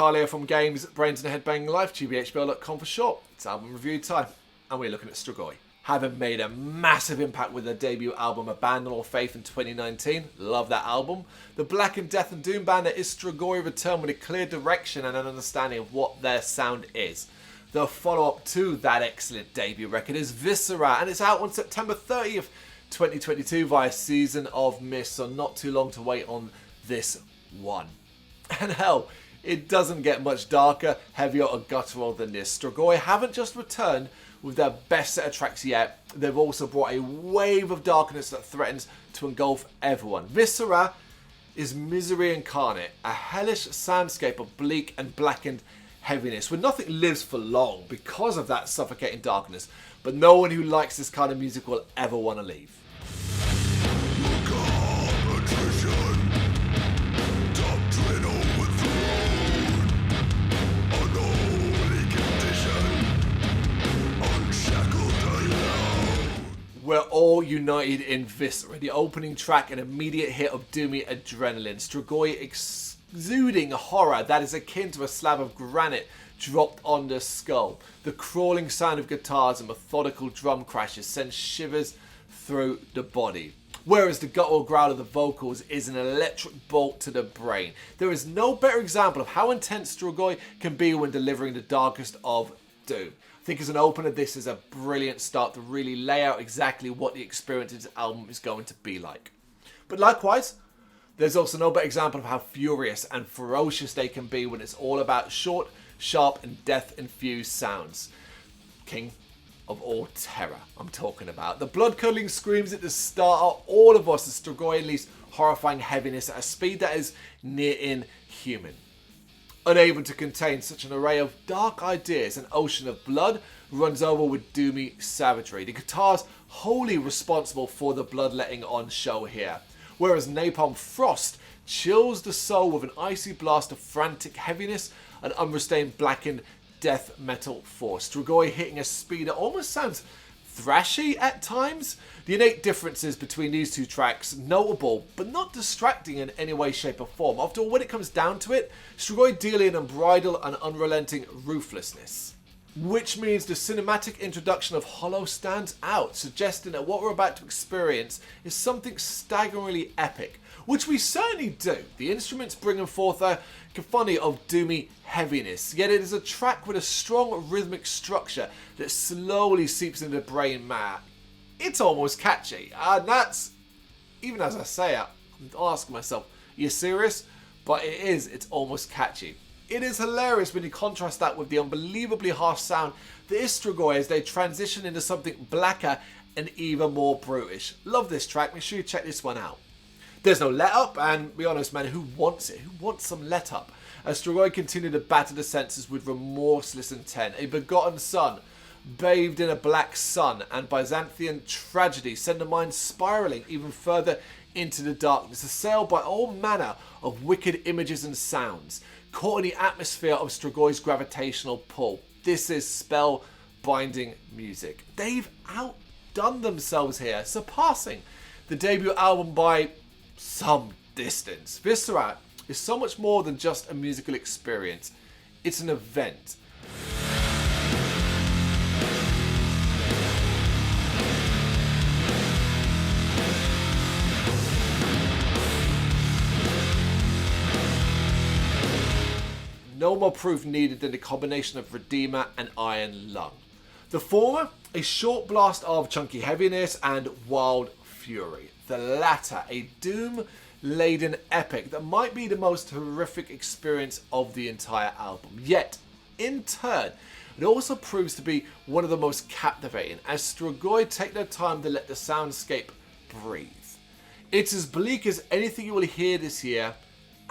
Carl here from Games, Brrraaains A Head-Banging Life, gbhblofficial for short. It's album review time, and we're looking at Strigoi. Having made a massive impact with their debut album Abandon All Faith in 2019, love that album. The Black and Death and Doom band that is Strigoi returned with a clear direction and an understanding of what their sound is. The follow-up to that excellent debut record is Viscera, and it's out on September 30th, 2022 via Season of Mist, so not too long to wait on this one. And hell, it doesn't get much darker, heavier or guttural than this. Strigoi haven't just returned with their best set of tracks yet, they've also brought a wave of darkness that threatens to engulf everyone. Viscera is misery incarnate, a hellish soundscape of bleak and blackened heaviness, where nothing lives for long because of that suffocating darkness, but no one who likes this kind of music will ever want to leave. We're all united in Viscera, the opening track, an immediate hit of doomy adrenaline. Strigoi exuding horror that is akin to a slab of granite dropped on the skull. The crawling sound of guitars and methodical drum crashes send shivers through the body. Whereas the guttural growl of the vocals is an electric bolt to the brain. There is no better example of how intense Strigoi can be when delivering the darkest of doom. I think as an opener, this is a brilliant start to really lay out exactly what the experience of this album is going to be like. But likewise, there's also no better example of how furious and ferocious they can be when it's all about short, sharp and death-infused sounds. King of all terror, I'm talking about. The blood-curdling screams at the start are all of us as Strigoi unleash horrifying heaviness at a speed that is near inhuman. Unable to contain such an array of dark ideas, an ocean of blood runs over with doomy savagery. The guitar's wholly responsible for the bloodletting on show here, whereas napalm frost chills the soul with an icy blast of frantic heaviness and unrestrained blackened death metal force. Strigoi hitting a speed that almost sounds thrashy at times. The innate differences between these two tracks notable, but not distracting in any way, shape or form. After all, when it comes down to it, Strigoi deal in unbridled and unrelenting ruthlessness. Which means the cinematic introduction of Hollow stands out, suggesting that what we're about to experience is something staggeringly epic, which we certainly do. The instruments bringing forth a cacophony of doomy heaviness, yet it is a track with a strong rhythmic structure that slowly seeps into the brain matter. It's almost catchy, and that's, even as I say it, I'm asking myself, are you serious? But it is, it's almost catchy. It is hilarious when you contrast that with the unbelievably harsh sound that is Strigoi as they transition into something blacker and even more brutish. Love this track, make sure you check this one out. There's no let up, and be honest man, who wants it? Who wants some let up? As Strigoi continue to batter the senses with remorseless intent, a begotten son, bathed in a black sun, and Byzantine tragedy send the mind spiraling even further into the darkness, assailed by all manner of wicked images and sounds, caught in the atmosphere of Strigoi's gravitational pull. This is spell-binding music. They've outdone themselves here, surpassing the debut album by some distance. Viscera is so much more than just a musical experience. It's an event. No more proof needed than the combination of Redeemer and Iron Lung. The former, a short blast of chunky heaviness and wild fury. The latter, a doom-laden epic that might be the most horrific experience of the entire album. Yet, in turn, it also proves to be one of the most captivating, as Strigoi take their time to let the soundscape breathe. It's as bleak as anything you will hear this year,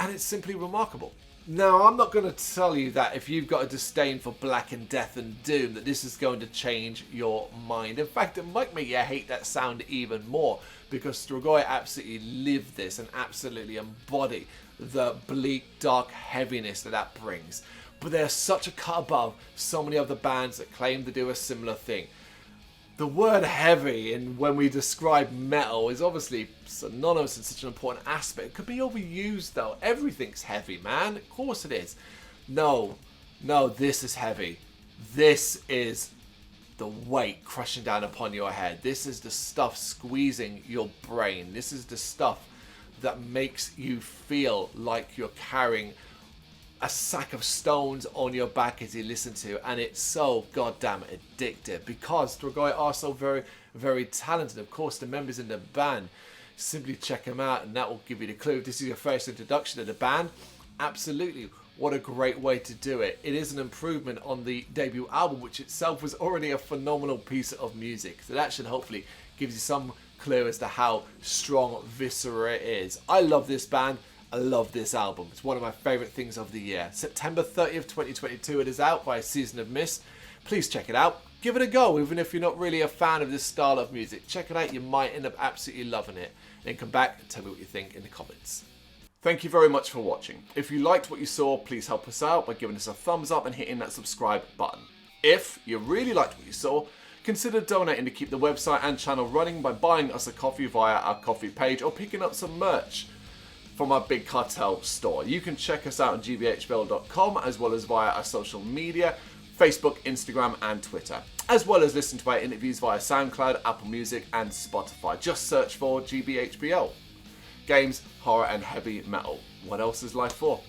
and it's simply remarkable. Now, I'm not going to tell you that if you've got a disdain for black and death and doom, that this is going to change your mind. In fact, it might make you hate that sound even more, because Strigoi absolutely live this and absolutely embody the bleak, dark heaviness that brings. But they're such a cut above so many other bands that claim to do a similar thing. The word heavy, and when we describe metal, is obviously synonymous in such an important aspect. It could be overused though. Everything's heavy, man. Of course it is. No, no, this is heavy. This is the weight crushing down upon your head. This is the stuff squeezing your brain. This is the stuff that makes you feel like you're carrying a sack of stones on your back as you listen to, and it's so goddamn addictive because Strigoi are so very, very talented. Of course, the members in the band, simply check them out and that will give you the clue. If this is your first introduction to the band, absolutely, what a great way to do it. It is an improvement on the debut album, which itself was already a phenomenal piece of music. So that should hopefully give you some clue as to how strong Viscera is. I love this band. I love this album. It's one of my favourite things of the year. September 30th, 2022, it is out by Season of Mist. Please check it out. Give it a go, even if you're not really a fan of this style of music. Check it out. You might end up absolutely loving it. Then come back and tell me what you think in the comments. Thank you very much for watching. If you liked what you saw, please help us out by giving us a thumbs up and hitting that subscribe button. If you really liked what you saw, consider donating to keep the website and channel running by buying us a coffee via our coffee page or picking up some merch from our Big Cartel store. You can check us out on gbhbl.com as well as via our social media, Facebook, Instagram and Twitter, as well as listen to our interviews via SoundCloud, Apple Music and Spotify. Just search for GBHBL. Games, horror and heavy metal. What else is life for?